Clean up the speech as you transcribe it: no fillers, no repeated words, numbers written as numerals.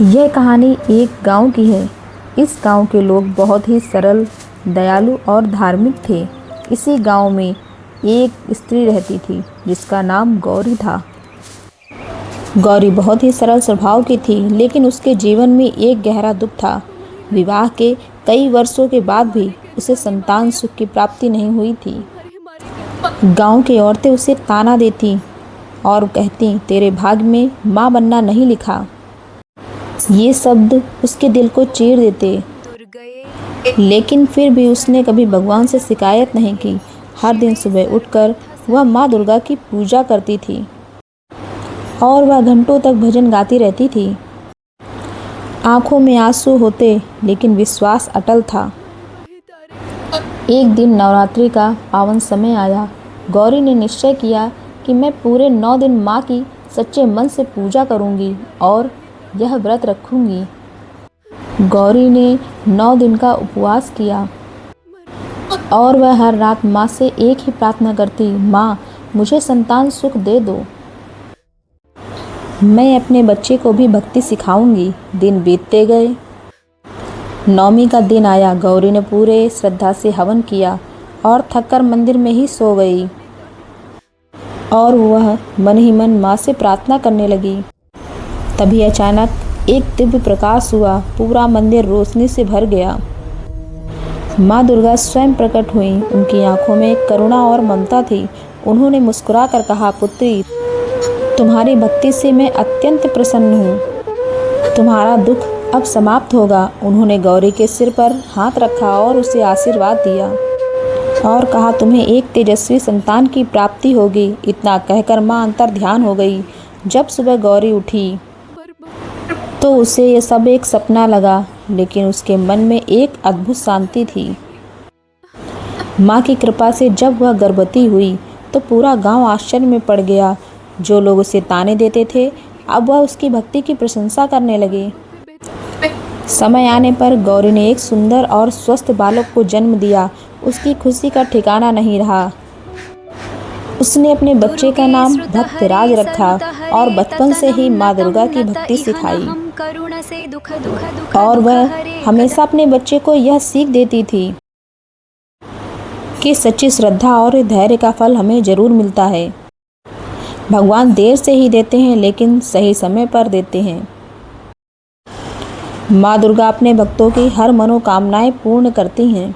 यह कहानी एक गांव की है। इस गांव के लोग बहुत ही सरल, दयालु और धार्मिक थे। इसी गांव में एक स्त्री रहती थी जिसका नाम गौरी था। गौरी बहुत ही सरल स्वभाव की थी, लेकिन उसके जीवन में एक गहरा दुख था। विवाह के कई वर्षों के बाद भी उसे संतान सुख की प्राप्ति नहीं हुई थी। गांव की औरतें उसे ताना देती और कहती, तेरे भाग्य में माँ बनना नहीं लिखा। ये शब्द उसके दिल को चीर देते, लेकिन फिर भी उसने कभी भगवान से शिकायत नहीं की। हर दिन सुबह उठकर वह माँ दुर्गा की पूजा करती थी और वह घंटों तक भजन गाती रहती थी। आंखों में आंसू होते, लेकिन विश्वास अटल था। एक दिन नवरात्रि का पावन समय आया। गौरी ने निश्चय किया कि मैं पूरे 9 दिन माँ की सच्चे मन से पूजा करूँगी और यह व्रत रखूँगी। गौरी ने 9 दिन का उपवास किया और वह हर रात माँ से एक ही प्रार्थना करती, माँ मुझे संतान सुख दे दो। मैं अपने बच्चे को भी भक्ति सिखाऊंगी। दिन बीतते गए। 9वीं का दिन आया। गौरी ने पूरे श्रद्धा से हवन किया और थककर मंदिर में ही सो गई और वह मन ही मन माँ से प्रार्थना करने लगी। तभी अचानक एक दिव्य प्रकाश हुआ। पूरा मंदिर रोशनी से भर गया। माँ दुर्गा स्वयं प्रकट हुई। उनकी आंखों में करुणा और ममता थी। उन्होंने मुस्कुरा कर कहा, पुत्री, तुम्हारी भक्ति से मैं अत्यंत प्रसन्न हूँ। तुम्हारा दुख अब समाप्त होगा। उन्होंने गौरी के सिर पर हाथ रखा और उसे आशीर्वाद दिया और कहा, तुम्हें एक तेजस्वी संतान की प्राप्ति होगी। इतना कहकर माँ अंतर ध्यान हो गई। जब सुबह गौरी उठी तो उसे यह सब एक सपना लगा, लेकिन उसके मन में एक अद्भुत शांति थी। माँ की कृपा से जब वह गर्भवती हुई तो पूरा गांव आश्चर्य में पड़ गया। जो लोग उसे ताने देते थे, अब वह उसकी भक्ति की प्रशंसा करने लगे। समय आने पर गौरी ने एक सुंदर और स्वस्थ बालक को जन्म दिया। उसकी खुशी का ठिकाना नहीं रहा। उसने अपने बच्चे का नाम भक्तराज रखा और बचपन से ही माँ दुर्गा की भक्ति सिखाई। और वह हमेशा अपने बच्चे को यह सीख देती थी कि सच्ची श्रद्धा और धैर्य का फल हमें जरूर मिलता है। भगवान देर से ही देते हैं, लेकिन सही समय पर देते हैं। माँ दुर्गा अपने भक्तों की हर मनोकामनाएं पूर्ण करती हैं।